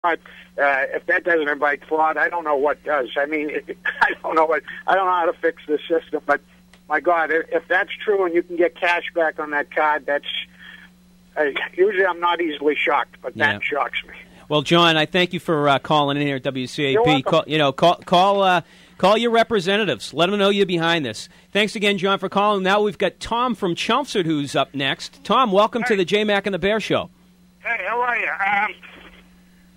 But if that doesn't invite thought, I don't know what does. I mean, I don't know how to fix the system. But my God, if that's true and you can get cash back on that card, that's usually I'm not easily shocked, but that shocks me. Well, John, I thank you for calling in here at WCAP. You're welcome. Call your representatives. Let them know you're behind this. Thanks again, John, for calling. Now we've got Tom from Chelmsford who's up next. Tom, welcome to the JMac and the Bear Show. Hey, how are you?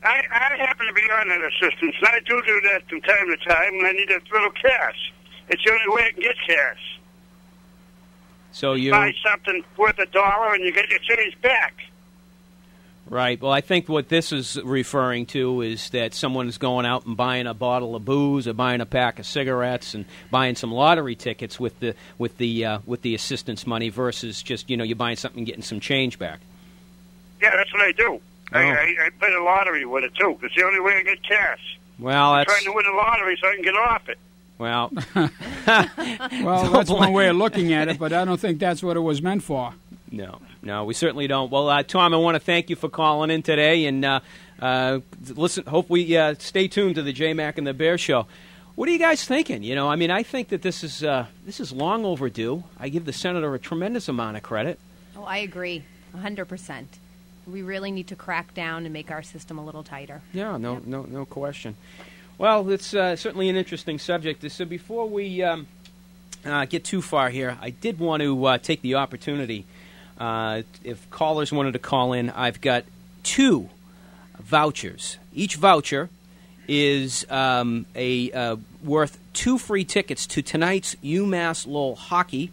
I happen to be on that assistance, and I do that from time to time when I need a little cash. It's the only way I can get cash. So you buy something worth $1 and you get your change back. Right. Well, I think what this is referring to is that someone is going out and buying a bottle of booze or buying a pack of cigarettes and buying some lottery tickets with the assistance money versus just you're buying something and getting some change back. Yeah, that's what I do. Oh. I play the lottery with it too. It's the only way I get cash. Well, I'm trying to win the lottery so I can get off it. Well, well, that's one way of looking at it, but I don't think that's what it was meant for. No, we certainly don't. Well, Tom, I want to thank you for calling in today, and listen. Hope we stay tuned to the JMac and the Bear Show. What are you guys thinking? I mean, I think that this is long overdue. I give the senator a tremendous amount of credit. Oh, I agree, 100%. We really need to crack down and make our system a little tighter. Yeah, no question. Well, it's certainly an interesting subject. So before we get too far here, I did want to take the opportunity. If callers wanted to call in, I've got 2 vouchers. Each voucher is worth 2 free tickets to tonight's UMass Lowell hockey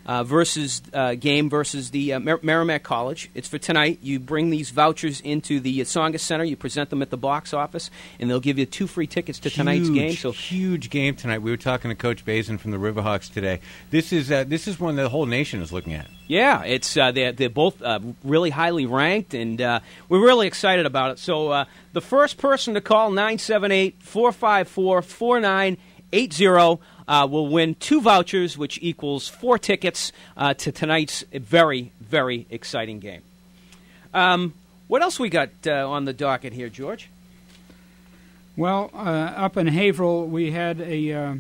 game versus the Merrimack College. It's for tonight. You bring these vouchers into the Tsongas Center. You present them at the box office, and they'll give you 2 free tickets to tonight's game. So huge game tonight. We were talking to Coach Bazin from the Riverhawks today. This is one the whole nation is looking at. Yeah, it's they're both really highly ranked, and we're really excited about it. So the first person to call 978-454-4980 will win 2 vouchers, which equals 4 tickets to tonight's very, very exciting game. What else we got on the docket here, George? Well, up in Haverhill, we had a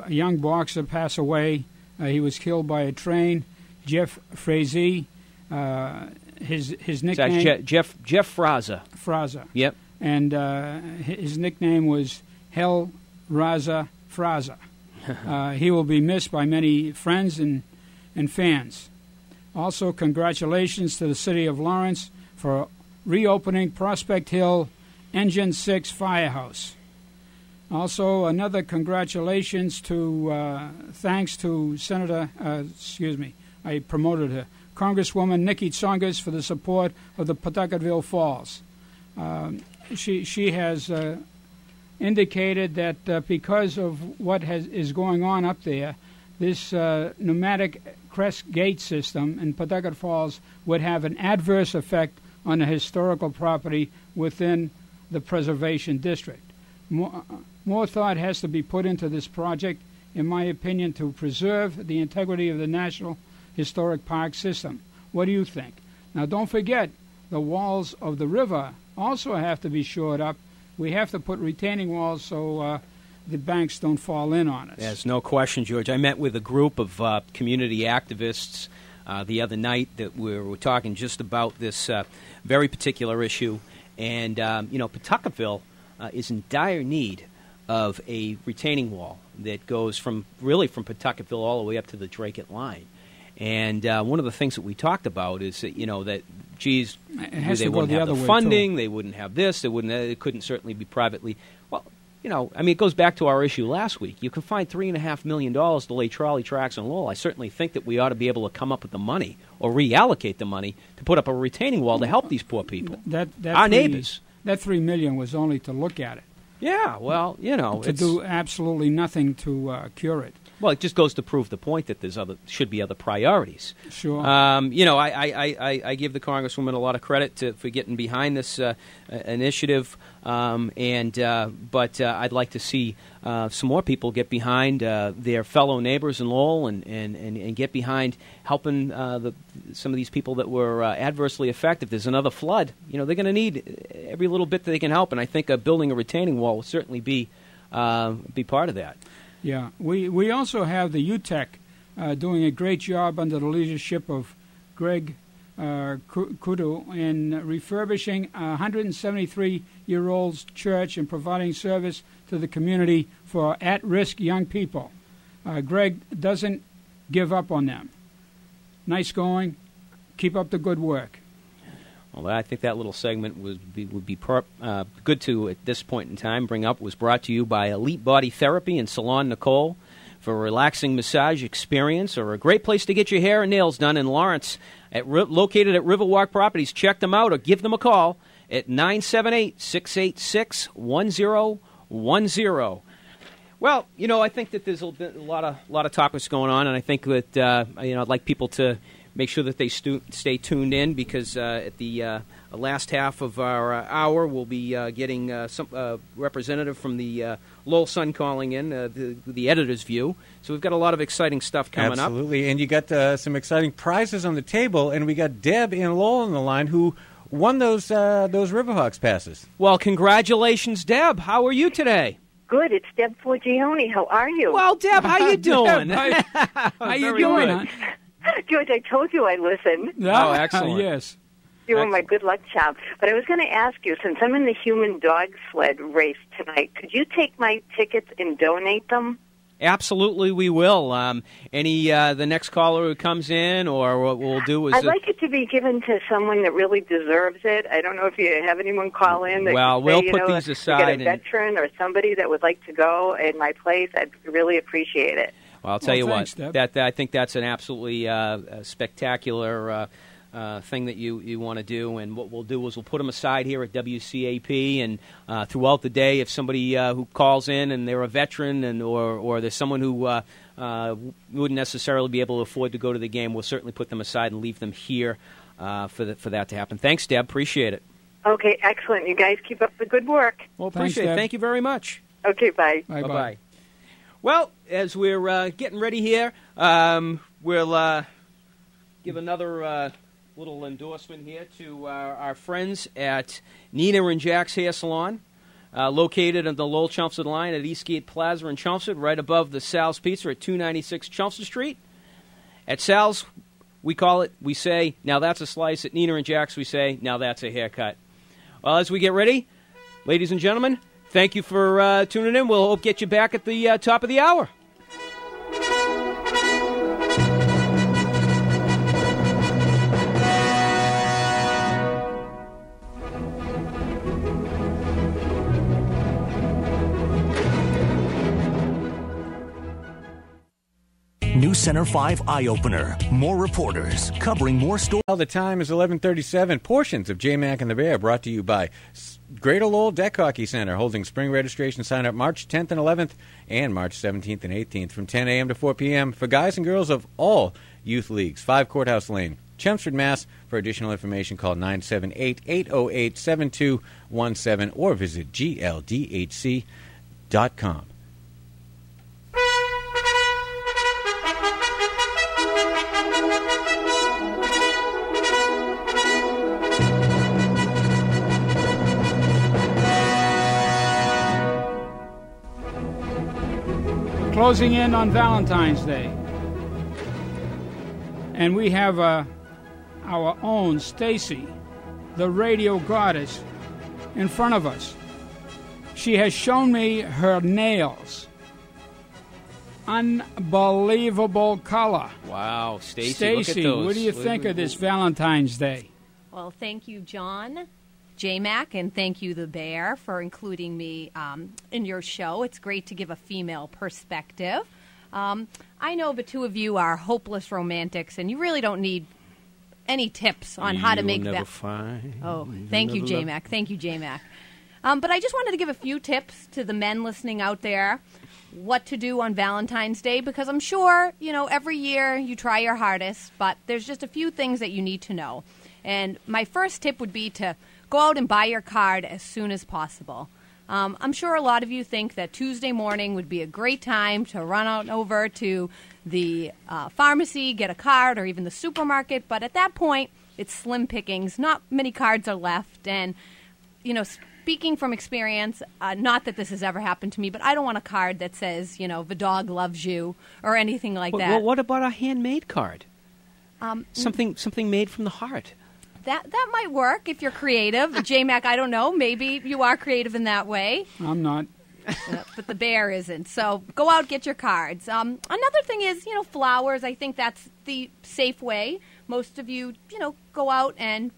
young boxer pass away. He was killed by a train. Jeff Frazee. His nickname. That's Jeff Fraza. Fraza. Yep. And his nickname was Hell Raza Fraza. He will be missed by many friends and fans. Also, congratulations to the city of Lawrence for reopening Prospect Hill Engine 6 Firehouse. Also, another congratulations to thanks to Senator. I promoted her, Congresswoman Nikki Tsongas, for the support of the Pawtucketville Falls. She has indicated that because of what is going on up there, this pneumatic crest gate system in Pawtucket Falls would have an adverse effect on the historical property within the preservation district. More thought has to be put into this project, in my opinion, to preserve the integrity of the National Historic Park system. What do you think? Now, don't forget, the walls of the river also have to be shored up. We have to put retaining walls so the banks don't fall in on us. There's no question, George. I met with a group of community activists the other night that we were talking just about this very particular issue. And, Pawtucketville is in dire need of a retaining wall that goes from Pawtucketville all the way up to the Dracut line. And one of the things that we talked about is that, they wouldn't have the funding, they wouldn't have this, it couldn't certainly be privately. Well, it goes back to our issue last week. You can find $3.5 million to lay trolley tracks on Lowell. I certainly think that we ought to be able to come up with the money or reallocate the money to put up a retaining wall to help these poor people, our neighbors. That $3 million was only to look at it. Yeah, well, to do absolutely nothing to cure it. Well, it just goes to prove the point that there's should be other priorities. Sure. I give the Congresswoman a lot of credit for getting behind this initiative, but I'd like to see some more people get behind their fellow neighbors in Lowell and get behind helping some of these people that were adversely affected. If there's another flood, they're going to need every little bit that they can help, and I think building a retaining wall will certainly be part of that. Yeah, we also have the UTEC doing a great job under the leadership of Greg Kudu in refurbishing a 173-year-old church and providing service to the community for at-risk young people. Greg doesn't give up on them. Nice going. Keep up the good work. Well, I think that little segment would be good to, at this point in time, bring up. Was brought to you by Elite Body Therapy and Salon Nicole for a relaxing massage experience or a great place to get your hair and nails done in Lawrence. Located at Riverwalk Properties. Check them out or give them a call at 978-686-1010. Well, I think that there's a lot of topics going on, and I think that I'd like people to make sure that they stay tuned in because at the last half of our hour, we'll be getting some representative from the Lowell Sun calling in, the editor's view. So we've got a lot of exciting stuff coming up. Absolutely, and you got some exciting prizes on the table, and we got Deb in Lowell on the line who won those Riverhawks passes. Well, congratulations, Deb. How are you today? Good. It's Deb Forgione. How are you? Well, Deb, how you doing? How you doing? Huh? George, I told you I listen. Oh, excellent. Yes. You were my good luck child. But I was going to ask you, since I'm in the human dog sled race tonight, could you take my tickets and donate them? Absolutely, we will. The next caller who comes in, or what we'll do is... I'd like it to be given to someone that really deserves it. I don't know if you have anyone call in. That we'll say, put these aside. You get a veteran or somebody that would like to go in my place. I'd really appreciate it. Well, I'll tell you thanks, what, Deb. I think that's an absolutely spectacular thing that you want to do, and what we'll do is we'll put them aside here at WCAP, and throughout the day, if somebody who calls in and they're a veteran or there's someone who wouldn't necessarily be able to afford to go to the game, we'll certainly put them aside and leave them here for that to happen. Thanks, Deb. Appreciate it. Okay, excellent. You guys keep up the good work. Well, Thanks, appreciate it. Deb. Thank you very much. Okay, bye. Bye-bye. Well, as we're getting ready here, we'll give another little endorsement here to our friends at Nina and Jack's Hair Salon, located on the Lowell Chelmsford line at Eastgate Plaza in Chelmsford, right above the Sal's Pizza at 296 Chelmsford Street. At Sal's, we say, now that's a slice. At Nina and Jack's, we say, now that's a haircut. Well, as we get ready, ladies and gentlemen, thank you for tuning in. We'll hope get you back at the top of the hour. New Center 5 Eye Opener. More reporters covering more stories. Well, the time is 11:37. Portions of JMac and the Bear brought to you by Greater Lowell Deck Hockey Center, holding spring registration sign up March 10th and 11th and March 17th and 18th from 10 a.m. to 4 p.m. for guys and girls of all youth leagues. 5 Courthouse Lane, Chelmsford, Mass. For additional information, call 978-808-7217 or visit gldhc.com. Closing in on Valentine's Day. And we have our own Stacy, the radio goddess, in front of us. She has shown me her nails. Unbelievable color. Wow, Stacy, look at Stacy, those. what do you think of this Valentine's Day? Well, thank you, John, JMac, and thank you, The Bear, for including me in your show. It's great to give a female perspective. I know the two of you are hopeless romantics, and you really don't need any tips on how to make that. Oh, thank you, JMac. Thank you, JMac. But I just wanted to give a few tips to the men listening out there. what to do on Valentine's Day, because I'm sure, every year you try your hardest, but there's just a few things that you need to know. And my first tip would be to go out and buy your card as soon as possible. I'm sure a lot of you think that Tuesday morning would be a great time to run out over to the pharmacy, get a card, or even the supermarket. But at that point, it's slim pickings. Not many cards are left. And, speaking from experience, not that this has ever happened to me, but I don't want a card that says, the dog loves you or anything like that. Well, what about a handmade card? Something made from the heart. That might work if you're creative. JMac, I don't know. Maybe you are creative in that way. I'm not. But the bear isn't. So go out, get your cards. Another thing is, flowers. I think that's the safe way. Most of you, go out and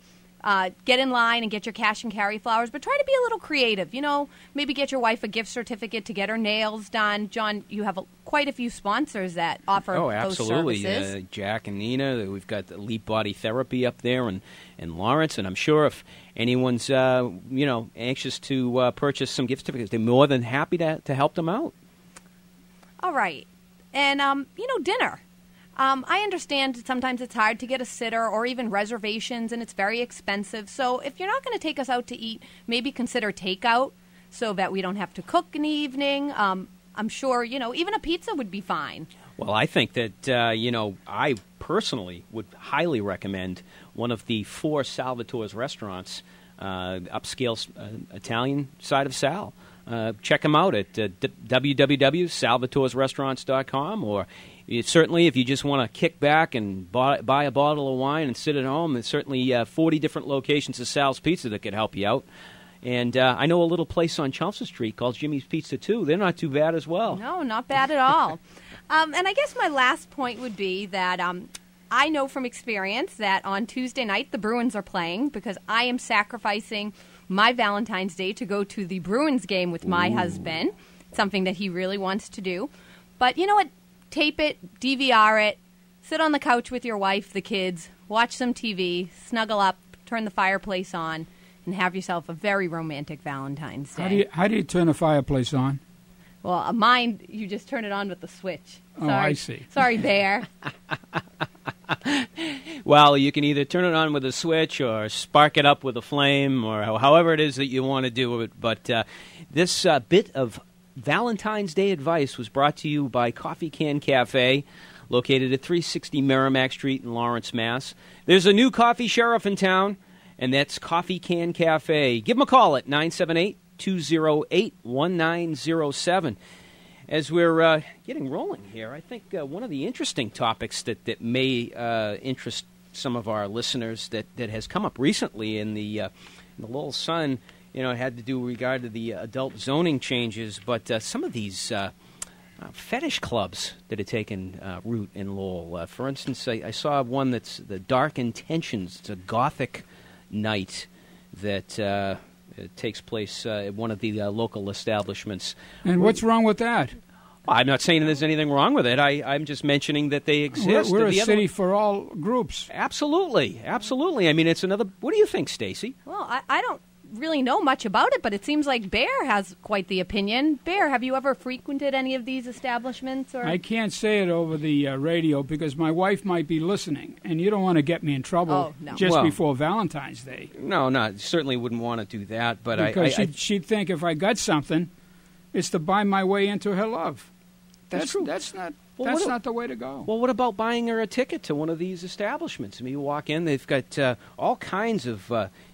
get in line and get your cash and carry flowers. But try to be a little creative. Maybe get your wife a gift certificate to get her nails done. John, you have quite a few sponsors that offer those absolutely. services. Jack and Nina. We've got Elite Body Therapy up there, and Lawrence. And I'm sure if anyone's anxious to purchase some gift certificates, they're more than happy to help them out. All right. And, dinner. I understand sometimes it's hard to get a sitter or even reservations, and it's very expensive. So if you're not going to take us out to eat, maybe consider takeout so that we don't have to cook in the evening. I'm sure, even a pizza would be fine. Well, I think that, I personally would highly recommend one of the 4 Salvatore's restaurants, upscale Italian side of Sal. Check them out at www.salvatoresrestaurants.com, or certainly if you just want to kick back and buy a bottle of wine and sit at home, there's certainly 40 different locations of Sal's Pizza that could help you out. And I know a little place on Chelmsford Street called Jimmy's Pizza, too. They're not too bad as well. No, not bad at all. And I guess my last point would be that I know from experience that on Tuesday night the Bruins are playing, because I am sacrificing my Valentine's Day to go to the Bruins game with my husband, something that he really wants to do. But you know what? Tape it, DVR it, sit on the couch with your wife, the kids, watch some TV, snuggle up, turn the fireplace on, and have yourself a very romantic Valentine's Day. How do you turn a fireplace on? Well, mine, you just turn it on with the switch. Sorry. Oh, I see. Sorry, Bear. Well, you can either turn it on with a switch or spark it up with a flame, or however it is that you want to do it. But this bit of Valentine's Day advice was brought to you by Coffee Can Cafe, located at 360 Merrimack Street in Lawrence, Mass. There's a new coffee sheriff in town, and that's Coffee Can Cafe. Give them a call at 978-208-1907. As we're getting rolling here, I think one of the interesting topics that may interest some of our listeners that has come up recently in the Lowell Sun, it had to do regard to the adult zoning changes, but some of these fetish clubs that have taken root in Lowell. For instance, I saw one that's the Dark Intentions. It's a gothic night that it takes place at one of the local establishments. And what's wrong with that? I'm not saying there's anything wrong with it. I'm just mentioning that they exist. We're a city for all groups. Absolutely. Absolutely. I mean, it's another... What do you think, Stacy? Well, I don't really know much about it, but it seems like Bear has quite the opinion. Bear, have you ever frequented any of these establishments? Or? I can't say it over the radio because my wife might be listening, and you don't want to get me in trouble before Valentine's Day. No, certainly wouldn't want to do that. But because she'd think if I got something, it's to buy my way into her love. That's true. That's not the way to go. Well, what about buying her a ticket to one of these establishments? I mean, you walk in, they've got all kinds of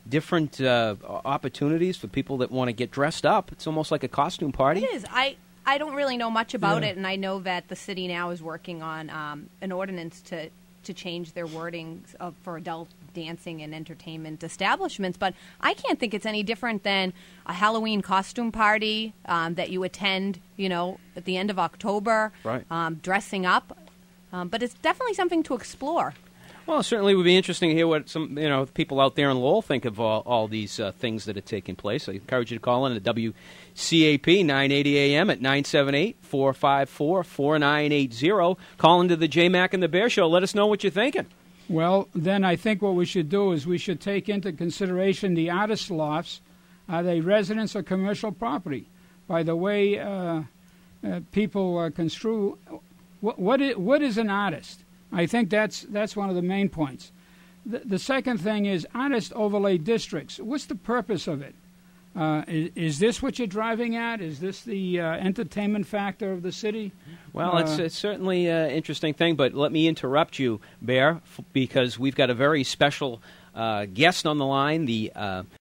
different opportunities for people that want to get dressed up. It's almost like a costume party. It is. I don't really know much about it, and I know that the city now is working on an ordinance to change their wordings for adult dancing and entertainment establishments. But I can't think it's any different than a Halloween costume party that you attend, at the end of October, right. Dressing up. But it's definitely something to explore. Well, it certainly would be interesting to hear what some people out there in Lowell think of all these things that are taking place. I encourage you to call in at WCAP 980 AM at 978-454-4980. Call into the JMac and the Bear Show. Let us know what you're thinking. Well, then I think what we should do is we should take into consideration the artist lofts. Are they residence or commercial property? By the way, people construe what is an artist. I think that's one of the main points. The second thing is artist overlay districts. What's the purpose of it? Is this what you're driving at? Is this the entertainment factor of the city? Well, it's certainly an interesting thing, but let me interrupt you, Bear, because we've got a very special guest on the line, the